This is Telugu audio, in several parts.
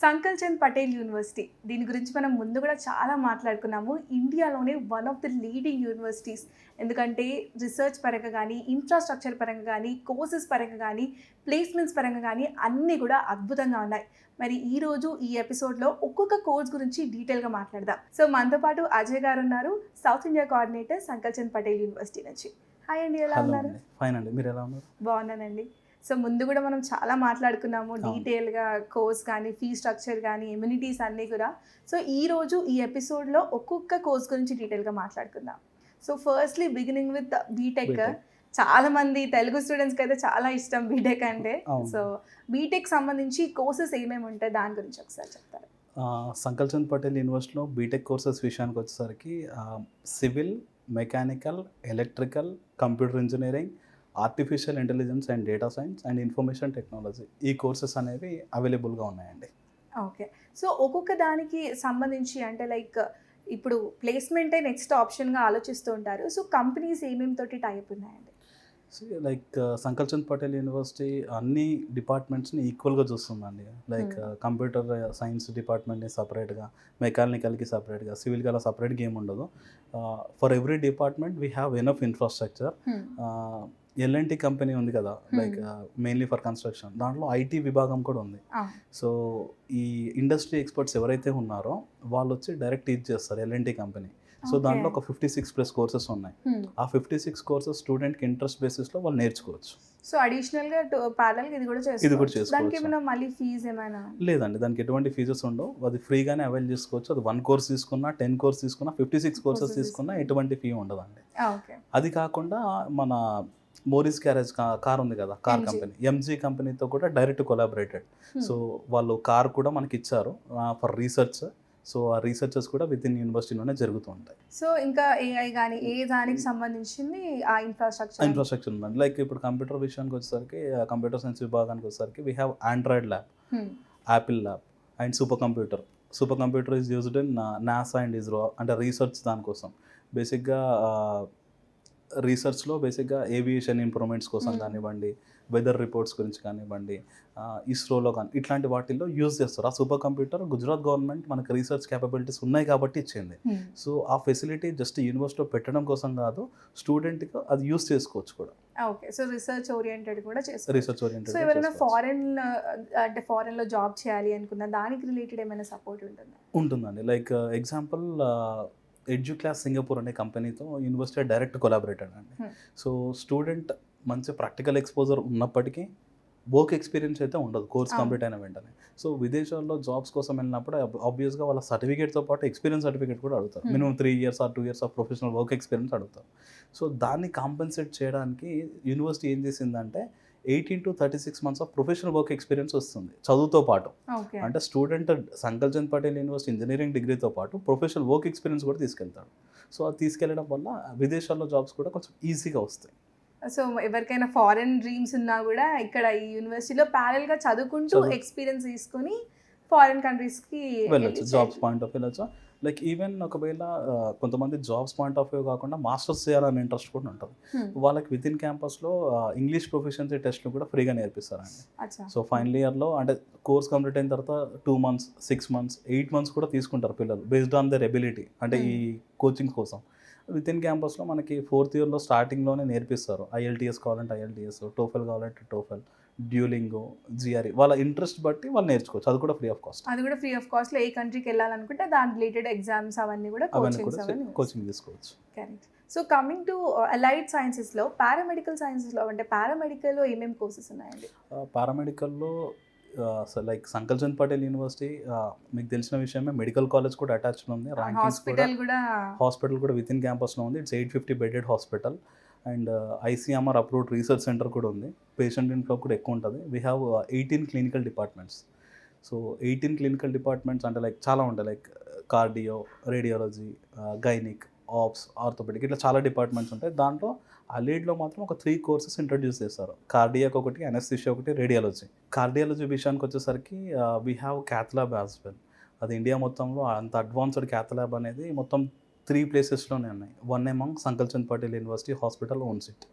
సంకల్ చంద్ పటేల్ యూనివర్సిటీ దీని గురించి మనం ముందు కూడా చాలా మాట్లాడుకున్నాము. ఇండియాలోనే one of the leading universities. ఎందుకంటే రీసెర్చ్ పరంగా కానీ, ఇన్ఫ్రాస్ట్రక్చర్ పరంగా కానీ, కోర్సెస్ పరంగా కానీ, ప్లేస్మెంట్స్ పరంగా కానీ అన్నీ కూడా అద్భుతంగా ఉన్నాయి. మరి ఈరోజు ఈ ఎపిసోడ్లో ఒక్కొక్క కోర్స్ గురించి డీటెయిల్గా మాట్లాడదాం. సో మనతో పాటు అజయ్ గారు ఉన్నారు, south India coordinator సంకల్ Chand Patel university నుంచి. హాయ్ అండి, ఎలా ఉన్నారు? ఫైన్ అండి, మీరు ఎలా ఉన్నారు? బాగున్నానండి. సో ముందు కూడా మనం చాలా మాట్లాడుకున్నాము డీటెయిల్గా, కోర్స్ కానీ, ఫీ స్ట్రక్చర్ కానీ, ఎమ్యూనిటీస్ అన్నీ కూడా. సో ఈరోజు ఈ ఎపిసోడ్లో ఒక్కొక్క కోర్స్ గురించి డీటెయిల్గా మాట్లాడుకుందాం. So firstly beginning with BTech. చాలా మంది తెలుగు స్టూడెంట్స్కి అయితే చాలా ఇష్టం బీటెక్ అంటే. సో బీటెక్ సంబంధించి కోర్సెస్ ఏమేమి ఉంటాయి దాని గురించి ఒకసారి చెప్తారు? సంకల్ చంద్ పటేల్ యూనివర్సిటీలో బీటెక్ కోర్సెస్ విషయానికి వచ్చేసరికి civil, mechanical, electrical, computer engineering, artificial intelligence and data science and information technology, ఈ కోర్సెస్ అనేవి అవైలబుల్గా ఉన్నాయండి. ఓకే. సో ఒక్కొక్క దానికి సంబంధించి అంటే లైక్ ఇప్పుడు ప్లేస్మెంటే నెక్స్ట్ ఆప్షన్గా ఆలోచిస్తూ ఉంటారు. సో కంపెనీస్ ఏమేమి తోటి టైప్ ఉన్నాయండి? లైక్ సంకల్ చంద్ పటేల్ యూనివర్సిటీ అన్ని డిపార్ట్మెంట్స్ని ఈక్వల్గా చూస్తుందండి. లైక్ కంప్యూటర్ సైన్స్ డిపార్ట్మెంట్ని సపరేట్గా, మెకానికల్కి సపరేట్గా, సివిల్కి అలా సపరేట్గా ఏమి ఉండదు. For every department we have enough infrastructure. LNT company ఉంది కదా, లైక్ మెయిన్లీ ఫర్ కన్స్ట్రక్షన్, దాంట్లో ఐటీ విభాగం కూడా ఉంది. సో ఈ ఇండస్ట్రీ ఎక్స్పర్ట్స్ ఎవరైతే ఉన్నారో వాళ్ళు వచ్చి డైరెక్ట్ టీచ్ చేస్తారు ఎల్ఎన్టీ కంపెనీ. సో దాంట్లో ఒక 56+ కోర్సెస్ ఉన్నాయి. ఆ 56 కోర్సెస్ స్టూడెంట్కి ఇంట్రెస్ట్ బేసిస్లో వాళ్ళు నేర్చుకోవచ్చు. సో అడిషనల్గా ప్యారలల్గా ఇది కూడా చేసుకోవచ్చు. దానికి ఏమైనా మళ్ళీ ఫీజు ఏమైనా? లేదండి, దానికి ఎటువంటి ఫీజెస్ ఉండవు. అది ఫ్రీగానే అవైల్ చేసుకోవచ్చు. అది 1 కోర్స్ తీసుకున్నా, 10 కోర్స్ తీసుకున్నా, 56 కోర్సెస్ తీసుకున్నా ఎటువంటి ఫీ ఉండదండి. అది కాకుండా మన మోరిస్ క్యారేజ్ కార్ ఉంది కదా, కార్ కంపెనీ, ఎంజీ కంపెనీతో కూడా డైరెక్ట్ కొలాబరేటెడ్. సో వాళ్ళు కార్ కూడా మనకి ఇచ్చారు ఫర్ రీసెర్చ్. సో ఆ రీసెర్చెస్ కూడా విత్ ఇన్ యూనివర్సిటీలోనే జరుగుతూ ఉంటాయి. సో ఇంకా ఏఐ కానీ ఏ దానికి సంబంధించింది ఆ ఇన్ఫ్రాస్ట్రక్చర్ ఉందండి. లైక్ ఇప్పుడు కంప్యూటర్ విషయానికి వచ్చేసరికి, కంప్యూటర్ సైన్స్ విభాగానికి వచ్చేసరికి we have Android lab, Apple lab and super computer. Super computer is used in NASA and ISRO, అంటే రీసెర్చ్ దానికోసం. బేసిక్గా రీసెర్చ్లో బేసిక్గా ఏవియేషన్ ఇంప్రూవ్మెంట్స్ కోసం కానివ్వండి, వెదర్ రిపోర్ట్స్ గురించి కానివ్వండి, ఇస్రోలో కానీ ఇట్లాంటి వాటిల్లో యూజ్ చేస్తారు. ఆ సూపర్ కంప్యూటర్ గుజరాత్ గవర్నమెంట్ మనకు రీసెర్చ్ క్యాపబిలిటీస్ ఉన్నాయి కాబట్టి ఇచ్చింది. సో ఆ ఫెసిలిటీ జస్ట్ యూనివర్సిటీలో పెట్టడం కోసం కాదు, స్టూడెంట్కి అది యూజ్ చేసుకోవచ్చు కూడా. ఓకే. సో రీసెర్చ్ ఓరియంటెడ్ కూడా చేస్తారు. Research oriented. సో ఎవరైనా ఫారెన్లో జాబ్ చేయాలి అనుకున్న దానికి రిలేటెడ్ ఏమైనా సపోర్ట్ ఉంటుందా? ఉంటుందండి. లైక్ ఎగ్జాంపుల్ ఎడ్యుక్లాస్ సింగపూర్ అనే కంపెనీతో యూనివర్సిటీ డైరెక్ట్ కొలాబరేటెడ్ అండి. సో స్టూడెంట్ మంచి ప్రాక్టికల్ ఎక్స్పోజర్ ఉన్నప్పటికీ వర్క్ ఎక్స్పీరియన్స్ అయితే ఉండదు కోర్స్ కంప్లీట్ అయిన వెంటనే. సో విదేశాల్లో జాబ్స్ కోసం వెళ్ళినప్పుడు ఆబ్వియస్గా వాళ్ళ సర్టిఫికేట్తో పాటు ఎక్స్పీరియన్స్ సర్టిఫికేట్ కూడా అడుగుతారు. Minimum 3 years or 2 years of professional work experience అడుగుతారు. సో దాన్ని కాంపెన్సేట్ చేయడానికి యూనివర్సిటీ ఏం చేసిందంటే 18 to 36 months of professional work experience వస్తుంది చదువుతో పాటు. అంటే student సంకల్ Chand Patel university engineering డిగ్రీతో పాటు ప్రొఫెషనల్ వర్క్ ఎక్స్పీరియన్స్ కూడా తీసుకెళ్తాడు. సో అది తీసుకెళ్ళడం వల్ల విదేశాల్లో జాబ్స్ కూడా కొంచెం ఈజీగా వస్తాయి. సో ఎవరికైనా ఫారెన్ డ్రీమ్స్ ఉన్నా కూడా ఇక్కడ ఈ యూనివర్సిటీలో ప్యారల్గా చదువుకుంటూ ఎక్స్పీరియన్స్ తీసుకొని ఫారెన్ కంట్రీస్కి వెళ్ళొచ్చు, జాబ్స్ పాయింట్ ఆఫ్ వెళ్ళొచ్చు. లైక్ ఈవెన్ ఒకవేళ కొంతమంది జాబ్స్ పాయింట్ ఆఫ్ వ్యూ కాకుండా మాస్టర్స్ చేయాలనే ఇంట్రెస్ట్ కూడా ఉంటుంది. వాళ్ళకి విత్ ఇన్ క్యాంపస్లో ఇంగ్లీష్ ప్రొఫిషియన్సీ టెస్ట్లు కూడా ఫ్రీగా నేర్పిస్తారండి. సో ఫైనల్ ఇయర్లో అంటే కోర్స్ కంప్లీట్ అయిన తర్వాత 2 months, 6 months, 8 months కూడా తీసుకుంటారు పిల్లలు బేస్డ్ ఆన్ దర్ ఎబిలిటీ, అంటే ఈ కోచింగ్ కోసం. విత్ ఇన్ క్యాంపస్లో మనకి 4th yearలో స్టార్టింగ్లోనే నేర్పిస్తారు. ఐఎల్టీఎస్ కావాలంటే ఐఎల్టీఎస్, టోఫెల్ కావాలంటే టోఫెల్, డ్యూలింగో, జిఆర్ఈ, వాళ్ళ ఇంట్రెస్ట్ బట్టి వాళ్ళు నేర్చుకోవచ్చు. అది కూడా ఫ్రీ ఆఫ్ కాస్ట్. అది కూడా ఫ్రీ ఆఫ్ కాస్ట్లో ఏ కంట్రీకి వెళ్ళాలనుకుంటే దాని రిలేటెడ్ ఎగ్జామ్స్ అవన్నీ కూడా కోచింగ్ తీసుకోవచ్చు. Correct. So coming to allied సైన్సెస్లో, పారామెడికల్ సైన్సెస్లో అంటే పారామెడికల్లో ఏమేమి కోర్సెస్ ఉన్నాయండి? పారామెడికల్లో లైక్ సంకల్ చంద్ పటేల్ యూనివర్సిటీ మీకు తెలిసిన విషయమే, మెడికల్ కాలేజ్ కూడా అటాచ్డ్ ఉంది. హాస్పిటల్ కూడా విత్ ఇన్ క్యాంపస్లో ఉంది. It's 850 bedded hospital and ICMR approved research centre కూడా ఉంది. పేషెంట్ ఇన్ఫ్లో కూడా ఎక్కువ ఉంటుంది. We have 18 clinical departments. So 18 clinical departments అంటే లైక్ చాలా ఉంటాయి, like cardio, radiology, gynaec, apps, orthopaedic, ఇట్లా చాలా డిపార్ట్మెంట్స్ ఉంటాయి. దాంట్లో ఆ లీడ్లో మాత్రం ఒక 3 courses ఇంట్రడ్యూస్ చేస్తారు. కార్డియాక్ ఒకటి, అనస్థీషియా ఒకటి, రేడియాలజీ. కార్డియాలజీ విషయానికి వచ్చేసరికి we have cath lab as well. అది ఇండియా మొత్తంలో అంత అడ్వాన్స్డ్ క్యాత్ ల్యాబ్ అనేది మొత్తం 3 ప్లేసెస్లోనే ఉన్నాయి. One among సంకల్ Chand Patel university hospital owns it.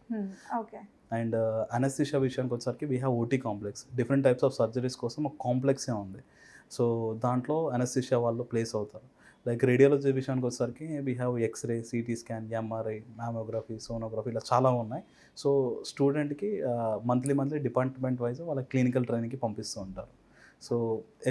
And anaesthesia విషయానికి వచ్చేసరికి we have OT complex. Different types of surgeries కోసం ఒక కాంప్లెక్సే ఉంది. సో దాంట్లో అనస్థిషియా వాళ్ళు ప్లేస్ అవుతారు. లైక్ రేడియాలజీ విషయానికి వచ్చేసరికి we have X ray, CT scan, MRI, mammography, sonography ఇలా చాలా ఉన్నాయి. సో స్టూడెంట్కి మంత్లీ డిపార్ట్మెంట్ వైజ్ వాళ్ళ క్లినికల్ ట్రైనింగ్కి పంపిస్తూ ఉంటారు. సో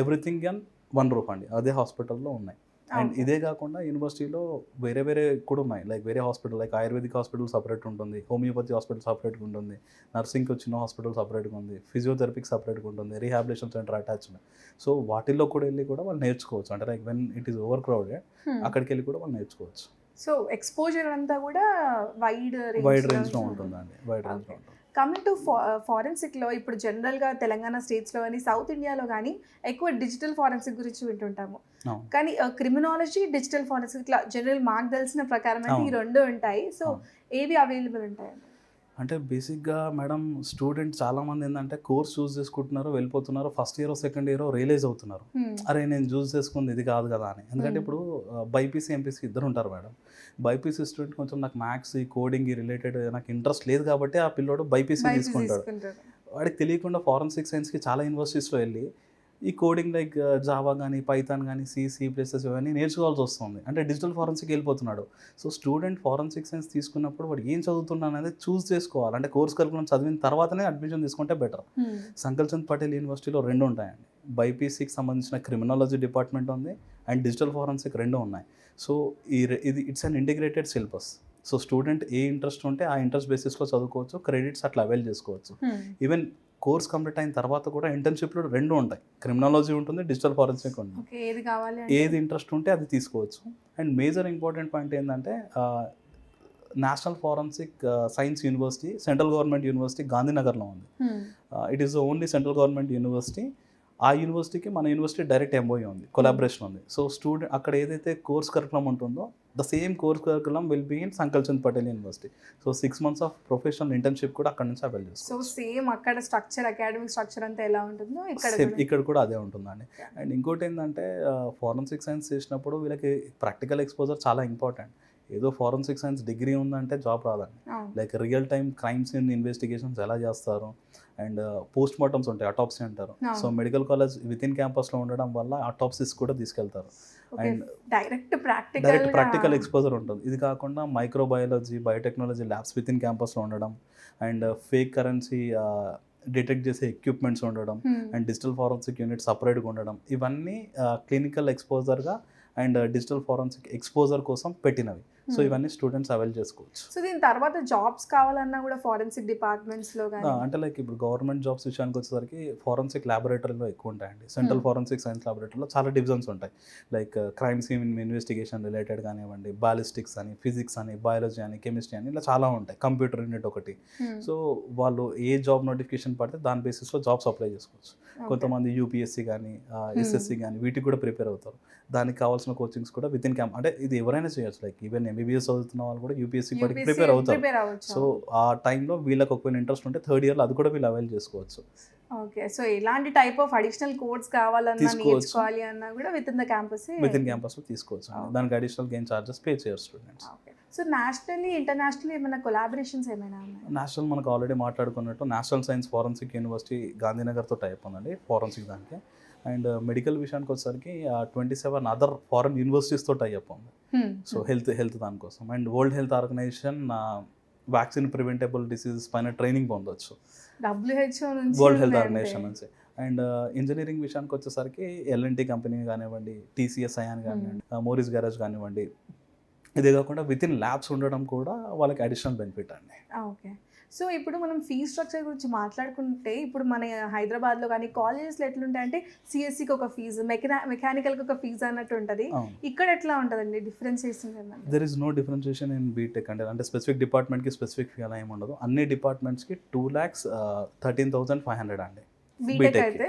ఎవ్రీథింగ్ అన్ వన్ రూప్ అండి, అదే హాస్పిటల్లో ఉన్నాయి. అండ్ ఇదే కాకుండా యూనివర్సిటీలో వేరే కూడా ఉన్నాయి. లైక్ వేరే hospital, like ayurvedic hospital separate ఉంటుంది, హోమియోపతి హాస్పిటల్ సపరేట్గా ఉంటుంది, నర్సింగ్కి వచ్చిన హాస్పిటల్ సపరేట్గా ఉంది, ఫిజియోథెరపీకి సపరేట్గా ఉంటుంది, రీహాబిలిటేషన్ సెంటర్ అటాచ్డ్. సో వాటిల్లో కూడా వెళ్ళి కూడా వాళ్ళు నేర్చుకోవచ్చు. అంటే like when it is over crowded అక్కడికి వెళ్ళి కూడా వాళ్ళు నేర్చుకోవచ్చు. సో ఎక్స్పోజర్ అంతా కూడా వైడ్ రేంజ్లో ఉంటుందండి, వైడ్ రేంజ్లో ఉంటుంది. కమింగ్ టు ఫారెన్సిక్లో ఇప్పుడు జనరల్గా తెలంగాణ స్టేట్స్లో కానీ సౌత్ ఇండియాలో కానీ ఎక్కువ డిజిటల్ ఫారెన్సిక్ గురించి వింటుంటాము. కానీ క్రిమినాలజీ, డిజిటల్ ఫారెన్సిక్ ఇట్లా జనరల్ మాకు తెలిసిన ప్రకారం అయితే ఈ రెండు ఉంటాయి. సో ఏవి అవైలబుల్ ఉంటాయండి? అంటే బేసిక్గా మేడం స్టూడెంట్ చాలామంది ఏంటంటే కోర్స్ చూస్ చేసుకుంటున్నారు, వెళ్ళిపోతున్నారు, first year second year realize అవుతున్నారు, అరే నేను చూస్ చేసుకుంది ఇది కాదు కదా అని. ఎందుకంటే ఇప్పుడు బైపీసీ ఎంపీసీ ఇద్దరు ఉంటారు మేడం. బైపీసీ స్టూడెంట్ కొంచెం నాకు మ్యాథ్స్, కోడింగ్ రిలేటెడ్ నాకు ఇంట్రెస్ట్ లేదు కాబట్టి ఆ పిల్లోడు బైపీసీ తీసుకుంటాడు. వాడికి తెలియకుండా ఫారెన్సిక్ సైన్స్కి చాలా యూనివర్సిటీస్లో వెళ్ళి ఈ కోడింగ్ లైక్ జావా కానీ, పైథాన్ కానీ, సి ప్లస్ ఇవన్నీ నేర్చుకోవాల్సి వస్తుంది. అంటే డిజిటల్ ఫారెన్సిక్ వెళ్ళిపోతున్నాడు. సో స్టూడెంట్ ఫారెన్సిక్ సైన్స్ తీసుకున్నప్పుడు వాడు ఏం చదువుతున్నాడు అనేది చూస్ చేసుకోవాలి. అంటే కోర్స్ కరికులం చదివిన తర్వాతనే అడ్మిషన్ తీసుకుంటే బెటర్. సంకల్చంద్ పటేల్ యూనివర్సిటీలో రెండు ఉంటాయండి. బైపీసీకి సంబంధించిన క్రిమినాలజీ డిపార్ట్మెంట్ ఉంది అండ్ డిజిటల్ ఫారెన్సిక్ రెండు ఉన్నాయి. సో ఇది it's an integrated syllabus. So student A interest ఉంటే ఆ ఇంట్రెస్ట్ బేసిస్లో చదువుకోవచ్చు, క్రెడిట్స్ అట్లా అవైల్ చేసుకోవచ్చు. ఈవెన్ కోర్స్ కంప్లీట్ అయిన తర్వాత కూడా ఇంటర్న్షిప్లో రెండు ఉంటాయి, క్రిమినాలజీ ఉంటుంది, డిజిటల్ ఫారెన్సిక్ ఉంటుంది. ఏది ఇంట్రెస్ట్ ఉంటే అది తీసుకోవచ్చు. అండ్ మేజర్ ఇంపార్టెంట్ పాయింట్ ఏంటంటే national forensic science university central government university గాంధీనగర్లో ఉంది. It is the only central government university. ఆ యూనివర్సిటీకి మన యూనివర్సిటీ డైరెక్ట్ ఎంఓయూ ఉంది, కొలాబరేషన్ ఉంది. సో స్టూడెంట్ అక్కడ ఏదైతే కోర్స్ కరికులం ఉంటుందో the same course curriculum will be in Sankalchand Patel university. So 6 months of professional internship కూడా అక్కడ నుంచి అవైల్ చేస్తాం. సో సేమ్ అక్కడ స్ట్రక్చర్, అకాడమిక్ స్ట్రక్చర్ అంతా ఎలా ఉంటుందో ఇక్కడ కూడా అదే ఉంటుందండి. అండ్ ఇంకోటి ఏంటంటే ఫారెన్సిక్ సైన్స్ చేసినప్పుడు వీళ్ళకి ప్రాక్టికల్ ఎక్స్పోజర్ చాలా ఇంపార్టెంట్. ఏదో ఫారెన్సిక్ సైన్స్ డిగ్రీ ఉందంటే జాబ్ రాదండి. Like real time crimes and investigations ఎలా చేస్తారు, అండ్ పోస్ట్ మార్టమ్స్ ఉంటాయి, అటాప్సీ అంటారు. So medical college with in క్యాంపస్లో ఉండడం వల్ల అటాప్సీస్ కూడా తీసుకెళ్తారు. అండ్ డైరెక్ట్ ప్రాక్టికల్ ఎక్స్పోజర్ ఉంటుంది. ఇది కాకుండా microbiology, biotechnology labs with in క్యాంపస్లో ఉండడం, అండ్ ఫేక్ కరెన్సీ డిటెక్ట్ చేసే ఎక్విప్మెంట్స్ ఉండడం, అండ్ డిజిటల్ ఫారెన్సిక్ యూనిట్ సపరేట్గా ఉండడం, ఇవన్నీ క్లినికల్ ఎక్స్పోజర్గా అండ్ డిజిటల్ ఫారెన్సిక్ ఎక్స్పోజర్ కోసం పెట్టినవి. సో ఇవన్నీ స్టూడెంట్స్ అవైల్ చేసుకోవచ్చు. సో దీని తర్వాత జాబ్స్ కావాలన్నా కూడా ఫారెన్సిక్ డిపార్ట్మెంట్స్లో అంటే లైక్ ఇప్పుడు గవర్నమెంట్ జాబ్స్ విషయానికి వచ్చేసరికి ఫారెన్సిక్ ల్యాబొరేటరీలో ఎక్కువ ఉంటాయండి. సెంట్రల్ ఫారెన్సిక్ సైన్స్ ల్యాబొరేటరీలో చాలా డివిజన్స్ ఉంటాయి. Like crime scene investigation related కానివ్వండి, బాలిస్టిక్స్ అని, ఫిజిక్స్ అని, బయాలజీ అని, కెమిస్ట్రీ అని, ఇలా చాలా ఉంటాయి. కంప్యూటర్ యూనిట్ ఒకటి. సో వాళ్ళు ఏ జాబ్ నోటిఫికేషన్ పడితే దాని బేసిస్లో జాబ్స్ అప్లై చేసుకోవచ్చు. కొంతమంది యూపీఎస్సీ కానీ, ఎస్ఎస్సి కానీ వీటికి కూడా ప్రిపేర్ అవుతారు. దానికి కావాల్సిన కోచింగ్స్ కూడా విత్ ఇన్ క్యాంప్, అంటే ఇది ఎవరైనా చేయొచ్చు. లైక్ ఈవెన్ ఎంబీబీఎస్ చదువుతున్న వాళ్ళు కూడా యూపీఎస్సీ పడికి ప్రిపేర్ అవుతారు. సో ఆ టైంలో వీళ్ళకి ఒకవేళ ఇంట్రెస్ట్ ఉంటే థర్డ్ ఇయర్లో అది కూడా వీళ్ళు అవైల్ చేసుకోవచ్చు. ఓకే. సో ఎలాంటి టైప్ ఆఫ్ అడిషనల్ కోర్స్ కావాలన్నా, నేర్చుకోవాలి అన్నా కూడా విత్ ఇన్ క్యాంపస్లో తీసుకోవచ్చు. దానికి అడిషనల్ గెయిన్ చార్జెస్ పే చేయరు స్టూడెంట్స్. సో నేషనల్లీ, ఇంటర్నేషనల్లీ ఏమైనా కొలాబరేషన్స్ ఏమైనా ఉన్నాయి? నేషనల్ మనకు ఆల్రెడీ మాట్లాడుకున్నట్టు నేషనల్ సైన్స్ ఫారెన్సిక్ యూనివర్సిటీ గాంధీనగర్తో టైప్ ఉందండి ఫారెన్సిక్ దానికి. అండ్ మెడికల్ విషయానికి వచ్చేసరికి 27 అదర్ ఫారెన్ యూనివర్సిటీస్తో టైప్ ఉంది. సో హెల్త్ దానికోసం. And world health organization vaccine preventable diseases పైన ట్రైనింగ్ పొందవచ్చు వరల్డ్ హెల్త్ ఆర్గనైజేషన్ నుంచి. అండ్ ఇంజనీరింగ్ విషయానికి వచ్చేసరికి ఎల్ఎన్టీ కంపెనీ కానివ్వండి, టీసీఎస్ అయాన్ కానివ్వండి, మోరిస్ గ్యారేజ్ కానివ్వండి, ఇదే కాకుండా విత్ ఇన్ ల్యాబ్స్ ఉండడం కూడా వాళ్ళకి అడిషనల్ బెనిఫిట్ అండి. ఓకే. సో ఇప్పుడు మనం ఫీ స్ట్రక్చర్ గురించి మాట్లాడుకుంటే, ఇప్పుడు మన హైదరాబాద్లో కానీ కాలేజెస్లో ఎట్లుంటాయంటే సిఎస్సికి ఒక ఫీజు, మెకానికల్కి ఒక ఫీజు అన్నట్టు ఉంటుంది. ఇక్కడ ఎట్లా ఉంటుందండి differentiation? There is no differentiation in B Tech అంటే స్పెసిఫిక్ డిపార్ట్మెంట్కి స్పెసిఫిక్ ఫీ అలా ఏమి ఉండదు. అన్ని డిపార్ట్మెంట్స్కి 2,13,500 అండి. బీటెక్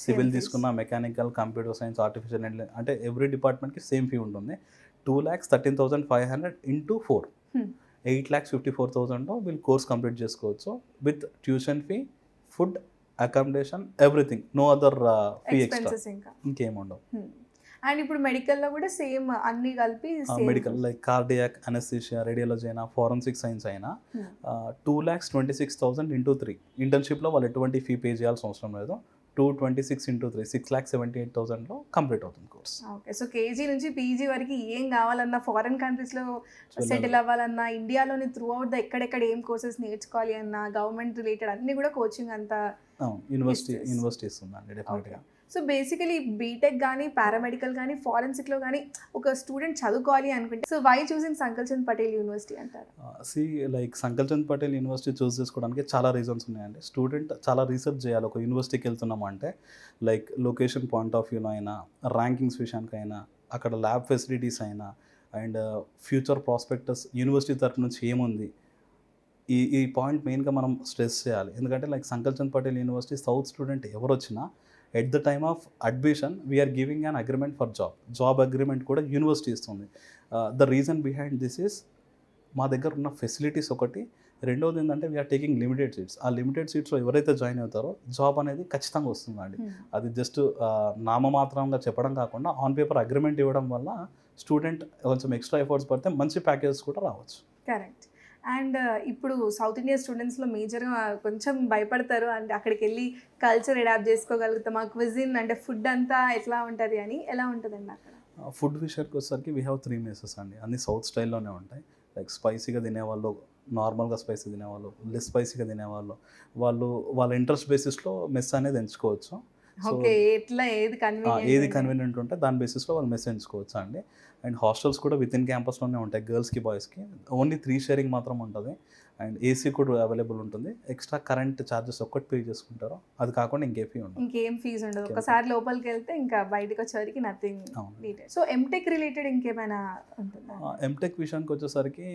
సివిల్ తీసుకున్న, మెకానికల్, కంప్యూటర్ సైన్స్, ఆర్టిఫిషియల్ అంటే ఎవ్రీ డిపార్ట్మెంట్కి సేమ్ ఫీ ఉంటుంది. 2,13,500 ఇంటూ 4 8,54,000 వీళ్ళు కోర్స్ కంప్లీట్ చేసుకోవచ్చు with tuition fee, food, accommodation, everything. No other fee extra, ఇంకేముండవు. అండ్ ఇప్పుడు మెడికల్లో కూడా సేమ్ అన్ని కలిపి medical like cardiac, anaesthesia, radiology అయినా, ఫారెన్సిక్ సైన్స్ అయినా 2,26,000 ఇంటూ 3. ఇంటర్న్షిప్లో వాళ్ళు ఎటువంటి ఫీ పే చేయాల్సిన అవసరం లేదు. 226 into 3 6,78,000లో కంప్లీట్ అవుతుంది కోర్స్. ఓకే. సో కేజీ నుంచి పీజీ వరకు ఏం కావాలన్నా ఫారెన్ కంట్రీస్‌లో వెళ్ళాలి. సెటిల్ అవ్వాలన్నా, ఇండియాలోని త్రూ అవుట్ ఎక్కడెక్కడ ఏం కోర్సెస్ నేర్చుకోవాలి అన్నా, గవర్నమెంట్ రిలేటెడ్ అన్నీ కూడా కోచింగ్ అంతా. అవును, Yes. యూనివర్సిటీ ఇస్తుందండి డెఫినెట్గా. సో బేసికలీ బీటెక్ కానీ, పారామెడికల్ కానీ, ఫారెన్సిక్లో కానీ ఒక స్టూడెంట్ చదువుకోవాలి అనుకుంటే so why choosing Sankalchand Patel university అంటారు? Like Sankalchand Patel university choose చేసుకోవడానికి చాలా రీజన్స్ ఉన్నాయండి. స్టూడెంట్ చాలా రీసెర్చ్ చేయాలి ఒక యూనివర్సిటీకి వెళ్తున్నాము అంటే. లైక్ లొకేషన్ పాయింట్ ఆఫ్ వ్యూలో అయినా, ర్యాంకింగ్స్ విషయానికైనా, అక్కడ ల్యాబ్ ఫెసిలిటీస్ అయినా, అండ్ ఫ్యూచర్ ప్రాస్పెక్టస్ యూనివర్సిటీ తరఫు నుంచి ఏముంది, ఈ పాయింట్ మెయిన్గా మనం స్ట్రెస్ చేయాలి. ఎందుకంటే like Sankalchand Patel university south student ఎవరు వచ్చినా at the time of admission we are giving an agreement for job agreement కూడా యూనివర్సిటీ ఇస్తుంది. The reason behind this is మా దగ్గర ఉన్న ఫెసిలిటీస్ ఒకటి, రెండోది ఏంటంటే వీఆర్ టేకింగ్ లిమిటెడ్ సీట్స్. ఆ లిమిటెడ్ సీట్స్లో ఎవరైతే జాయిన్ అవుతారో జాబ్ అనేది ఖచ్చితంగా వస్తుందండి. అది జస్ట్ నామమాత్రంగా చెప్పడం కాకుండా ఆన్ పేపర్ అగ్రిమెంట్ ఇవ్వడం వల్ల స్టూడెంట్ కొంచెం ఎక్స్ట్రా ఎఫర్ట్స్ పడితే మంచి ప్యాకేజెస్ కూడా రావచ్చు. కరెక్ట్. అండ్ ఇప్పుడు సౌత్ ఇండియా స్టూడెంట్స్లో మేజర్గా కొంచెం భయపడతారు అంటే అక్కడికి వెళ్ళి కల్చర్ అడాప్ట్ చేసుకోగలుగుతామా, క్విజిన్ అంటే ఫుడ్ అంతా ఎట్లా ఉంటుంది అని. ఎలా ఉంటుందండి అక్కడ? ఫుడ్ విషయానికి వచ్చేసరికి వీ హ్యావ్ 3 మెసెస్ అండి. అన్ని సౌత్ స్టైల్లోనే ఉంటాయి. లైక్ స్పైసీగా తినేవాళ్ళు, నార్మల్గా స్పైసీ తినేవాళ్ళు, లెస్ స్పైసీగా తినేవాళ్ళు, వాళ్ళ ఇంట్రెస్ట్ బేసిస్లో మెస్ అనేది ఎంచుకోవచ్చు. ఓకే. ఎట్లా ఏది కన్వీనియంట్ ఉంటే దాని బేసిస్లో వాళ్ళు మెస్ ఎంచుకోవచ్చు అండి. అండ్ హాస్టల్స్ కూడా విత్ ఇన్ క్యాంపస్లోనే ఉంటాయి, గర్ల్స్కి బాయ్స్కి. ఓన్లీ 3 షేరింగ్ మాత్రం ఉంటుంది. అండ్ ఏసీ కూడా అవైలబుల్ ఉంటుంది. ఎక్స్ట్రా కరెంట్ ఛార్జెస్ ఒక్కటి పే చేసుకుంటారో, అది కాకుండా ఇంకేం ఫీజు ఉండదు. ఒకసారి లోపలికి వెళ్తే ఇంకా బయటకు వచ్చేసరికి నథింగ్. సో ఎంటెక్ రిలేటెడ్ ఇంకేమైనా ఉంటుందా? ఎంటెక్ విషయానికి వచ్చేసరికి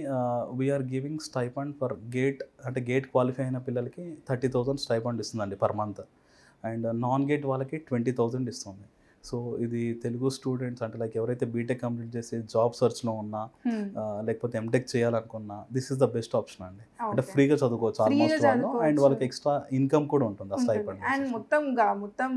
we are giving stipend for GATE qualify అయిన పిల్లలకి 30,000 స్టైఫండ్ ఇస్తుందండి per month. And non GATE వాళ్ళకి 20,000 ఇస్తుంది. సో ఇది తెలుగు స్టూడెంట్స్ అంటే లైక్ ఎవరైతే బీటెక్ కంప్లీట్ చేసి జాబ్ సర్చ్లో ఉన్నా, లేకపోతే ఎంటెక్ చేయాలనుకున్నా, this is the best option అండి. అంటే ఫ్రీగా చదువుకోవచ్చు ఆల్మోస్ట్ వాళ్ళు, అండ్ వాళ్ళకి ఎక్స్ట్రా ఇన్కమ్ కూడా ఉంటుంది ఆ స్టైఫండ్. అండ్ మొత్తం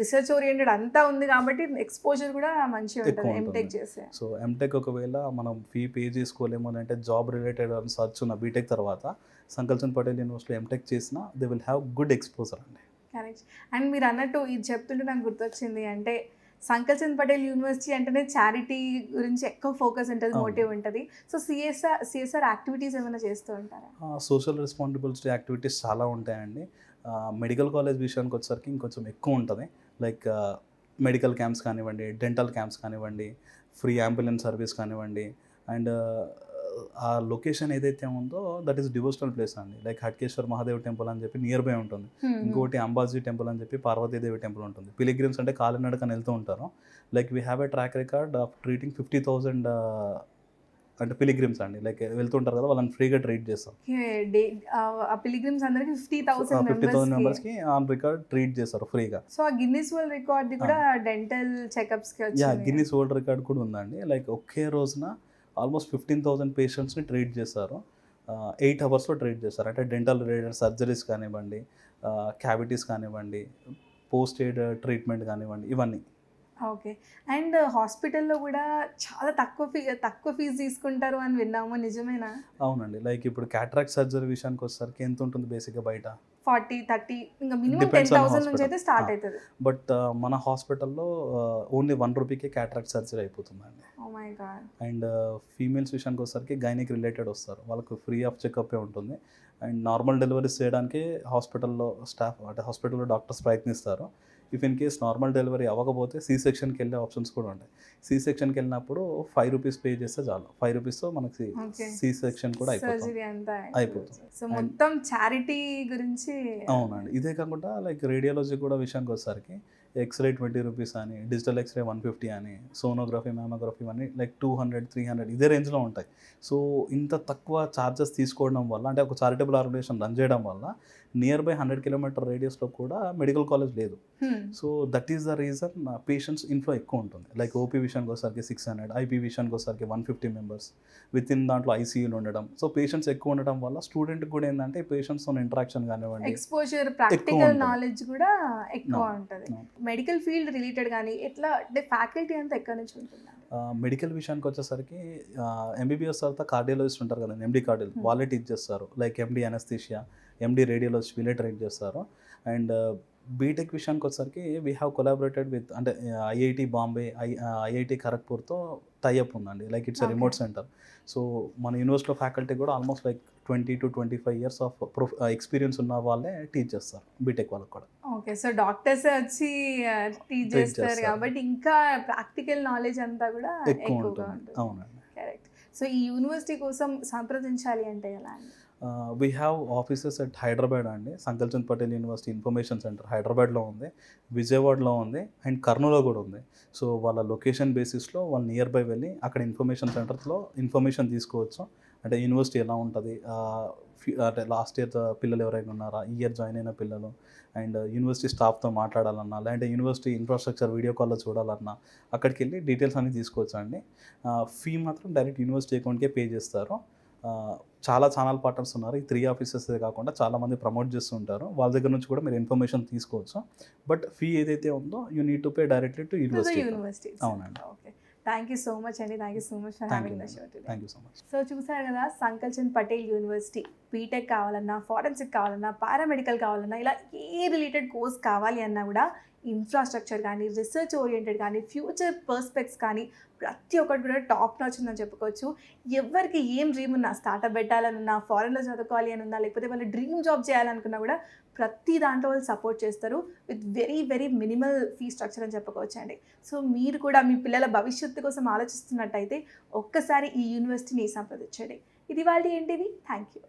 రీసెర్చ్ ఓరియంటెడ్ అంతా ఉంది కాబట్టి ఎక్స్పోజర్ కూడా మంచిగా ఉంటుంది ఎంటెక్ చేస్తే. సో ఎంటెక్ ఒకవేళ మనం ఫీ పే చేసుకోలేము అంటే జాబ్ రిలేటెడ్ సర్చ్ ఉన్న బీటెక్ తర్వాత సంకల్చంద్ పటేల్ యూనివర్సిటీలో ఎంటెక్ చేసినా they will have good exposure అండి. కరెక్ట్. అండ్ మీరు అన్నట్టు ఇది చెప్తుంటే నాకు గుర్తొచ్చింది అంటే సంకల్చంద్ పటేల్ యూనివర్సిటీ అంటేనే చారిటీ గురించి ఎక్కువ ఫోకస్ ఉంటుంది, మోటివ్ ఉంటుంది. సో సిఎస్ఆర్ యాక్టివిటీస్ ఏమైనా చేస్తూ ఉంటారా? సోషల్ రెస్పాన్సిబిలిటీ యాక్టివిటీస్ చాలా ఉంటాయండి. మెడికల్ కాలేజ్ విషయానికి వచ్చేసరికి ఇంకొంచెం ఎక్కువ ఉంటుంది. లైక్ మెడికల్ క్యాంప్స్ కానివ్వండి, డెంటల్ క్యాంప్స్ కానివ్వండి, ఫ్రీ అంబులెన్స్ సర్వీస్ కానివ్వండి. అండ్ ఆ లొకేషన్ ఏదైతే ఉందో దట్ ఈస్ డివోషనల్ ప్లేస్ అండి. లైక్ హట్కేశ్వర్ మహాదేవ్ టెంపుల్ అని చెప్పి నియర్ బై ఉంటుంది. ఇంకోటి అంబాజీ టెంపుల్ అని చెప్పి పార్వతీదేవి టెంపుల్ ఉంటుంది. పిలిగ్రిమ్స్ అంటే కాలినడకని వెళ్తూ ఉంటారు. Like we have a track record of treating 50,000 అంటే పిలిగ్రిమ్స్ అండి. లైక్ వెళ్తుంటారు కదా, వాళ్ళని ఫ్రీగా ట్రీట్ చేస్తాం. పిలిగ్రిమ్స్ అందరికి 50,000 మెంబర్స్కి ఆన్ రికార్డ్ ట్రీట్ చేస్తారు ఫ్రీగా. సో ఆ గిన్నిస్ వరల్డ్ రికార్డ్ కూడా డెంటల్ చెకప్స్కి వచ్చింది. గిన్నిస్ వరల్డ్ రికార్డ్ కూడా ఉందండి. లైక్ ఒకే రోజున ఆల్మోస్ట్ 15,000 పేషెంట్స్ని ట్రీట్ చేస్తారు. 8 అవర్స్లో ట్రీట్ చేస్తారు. అంటే డెంటల్ రిలేటెడ్ సర్జరీస్ కానివ్వండి, క్యావిటీస్ కానివ్వండి, పోస్ట్ ఎయిడ్ ట్రీట్మెంట్ కానివ్వండి, ఇవన్నీ. ఓకే. అండ్ హాస్పిటల్లో కూడా చాలా తక్కువ ఫీజు తీసుకుంటారు అని విన్నాము, నిజమేనా? అవునండి. లైక్ ఇప్పుడు క్యాట్రాక్ట్ సర్జరీ విషయానికి వచ్చేసరికి ఎంత ఉంటుంది బేసిక్గా బయట? 40-30 ఇంకా మినిమం 10,000 నుంచి అయితే స్టార్ట్ అవుతుంది. బట్ మన హాస్పిటల్లో ఓన్లీ 1 రూపీకే క్యాట్రాక్ట్ సర్జరీ అయిపోతుందండి. Oh my god. And females విషయానికి వచ్చేసరికి గైనిక్ రిలేటెడ్ వస్తారు, వాళ్ళకు ఫ్రీ ఆఫ్ చెకప్ ఉంటుంది. అండ్ నార్మల్ డెలివరీస్ చేయడానికి హాస్పిటల్లో డాక్టర్స్ ప్రయత్నిస్తారు. If in case normal delivery అవ్వకపోతే సి సెక్షన్కి వెళ్ళే ఆప్షన్స్ కూడా ఉంటాయి. సి సెక్షన్కి వెళ్ళినప్పుడు 5 రూపీస్ పే చేస్తే చాలు. 5 రూపీస్తో మనకి సి సెక్షన్ కూడా అయిపోతుంది. సో మొత్తం చారిటీ గురించి. అవునండి. ఇదే కాకుండా లైక్ రేడియాలజీ కూడా విషయానికి వచ్చేసరికి ఎక్స్రే 20 రూపీస్ అని, డిజిటల్ ఎక్స్రే 150 అని, సోనోగ్రఫీ, మ్యామోగ్రఫీ ఇవన్నీ లైక్ 200-300 ఇదే రేంజ్లో ఉంటాయి. సో ఇంత తక్కువ ఛార్జెస్ తీసుకోవడం వల్ల, అంటే ఒక చారిటబుల్ ఆర్గనైజేషన్ రన్ చేయడం వల్ల నియర్ బై 100 కిలోమీటర్ రేడియస్లో కూడా మెడికల్ కాలేజ్ లేదు. So that is the reason patients inflow ఎక్కువ ఉంటుంది. లైక్ ఓపీ విషయానికి వచ్చేసరికి 600, ఐపీ విషయానికి వచ్చేసరికి 150 మెంబర్స్, విత్ ఇన్ దాంట్లో ఐసీయూలు ఉండడం. సో పేషెంట్స్ ఎక్కువ ఉండడం వల్ల స్టూడెంట్కి కూడా ఏంటంటే పేషెంట్స్తో ఇంటరాక్షన్ కానివ్వండి, ఎక్స్పోజర్, ప్రాక్టికల్ నాలెడ్జ్ కూడా ఎక్కువ ఉంటుంది. మెడికల్ ఫీల్డ్ రిలేటెడ్ కానీ ఎట్లా అంటే ఫ్యాకల్టీ అంతా ఎక్కడి నుంచి ఉంటుంది? మెడికల్ విషయానికి వచ్చేసరికి ఎంబీబీఎస్ తర్వాత కార్డియాలజిస్ట్ ఉంటారు కదండి, ఎండి కార్డియాలజిస్ట్, వాళ్ళే టీచ్ చేస్తారు. లైక్ ఎండి అనస్థీషియా, ఎండి రేడియాలజిస్ట్ వీళ్ళే ట్రైన్ చేస్తారు. అండ్ బీటెక్ విషయానికి వచ్చేసరికి వీ హ్యావ్ కొలాబరేటెడ్ విత్ అంటే ఐఐటి బాంబే, ఐఐటి ఖరగ్పూర్తో టైఅప్ ఉందండి. Like it's Okay. Remote centre. So మన యూనివర్సిటీలో ఫ్యాకల్టీ కూడా almost like 20 to 25 years of experience ఉన్న వాళ్ళే టీచ్ చేస్తారు బీటెక్ వాళ్ళకి కూడా. ఓకే. సో డాక్టర్స్ వచ్చి టీచ్ చేస్తారు చేస్తారు. కాబట్టి ఇంకా ప్రాక్టికల్ నాలెడ్జ్ అంతా కూడా ఎక్కువ ఎక్కువగా ఉంటుంది. ఉంటుంది. అవునండి. కరెక్ట్. సో ఈ యూనివర్సిటీ కోసం సంప్రదించాలి అంటే ఎలా అండి? We have offices at Hyderabad అండి. Sankalchand Patel university information center హైదరాబాద్లో ఉంది, విజయవాడలో ఉంది అండ్ కర్నూలులో కూడా ఉంది. సో వాళ్ళ లొకేషన్ బేసిస్లో వాళ్ళు నియర్ బై వెళ్ళి అక్కడ ఇన్ఫర్మేషన్ సెంటర్స్లో ఇన్ఫర్మేషన్ తీసుకోవచ్చు. అంటే యూనివర్సిటీ ఎలా ఉంటుంది, అంటే లాస్ట్ ఇయర్ పిల్లలు ఎవరైనా ఉన్నారా, ఈ ఇయర్ జాయిన్ అయిన పిల్లలు, అండ్ యూనివర్సిటీ స్టాఫ్తో మాట్లాడాలన్నా, లేదంటే యూనివర్సిటీ ఇన్ఫ్రాస్ట్రక్చర్ వీడియో కాల్లో చూడాలన్నా అక్కడికి వెళ్ళి డీటెయిల్స్ అన్నీ తీసుకోవచ్చు అండి. ఫీ మాత్రం డైరెక్ట్ యూనివర్సిటీ అకౌంట్కే పే చేస్తారు. చాలా ఛానల్ పార్ట్నర్స్ ఉన్నారు. ఈ 3 ఆఫీసెస్ కాకుండా చాలామంది ప్రమోట్ చేస్తుంటారు. వాళ్ళ దగ్గర నుంచి కూడా మీరు ఇన్ఫర్మేషన్ తీసుకోవచ్చు. బట్ ఫీ ఏదైతే ఉందో you need to pay directly to university. University. అవునండి. Okay. Thank you so much అండి. Thank you so much for having the show today. Thank you so much. So చూసారు కదా, సంకల్చంద్ పటేల్ యూనివర్సిటీ బీటెక్ కావాలన్నా, ఫారెన్సిక్ కావాలన్నా, పారామెడికల్ కావాలన్నా, ఇలా ఏ రిలేటెడ్ కోర్స్ కావాలి అన్నా కూడా ఇన్ఫ్రాస్ట్రక్చర్ కానీ, రీసెర్చ్ ఓరియంటెడ్ కానీ, ఫ్యూచర్ పర్స్పెక్ట్స్ కానీ ప్రతి ఒక్కటి కూడా టాప్ నాచ్ ఉందని చెప్పుకోవచ్చు. ఎవరికి ఏం డ్రీమ్ ఉన్నా, స్టార్ట్అప్ పెట్టాలనున్నా, ఫారెన్లో చదువుకోవాలి అని ఉన్నా, లేకపోతే వాళ్ళు డ్రీమ్ జాబ్ చేయాలనుకున్నా కూడా ప్రతి దాంట్లో వాళ్ళు సపోర్ట్ చేస్తారు with very very minimal fee structure అని చెప్పుకోవచ్చు అండి. సో మీరు కూడా మీ పిల్లల భవిష్యత్తు కోసం ఆలోచిస్తున్నట్టయితే ఒక్కసారి ఈ యూనివర్సిటీని సంప్రదించండి. ఇది వాళ్ళ ఏంటివి. Thank you.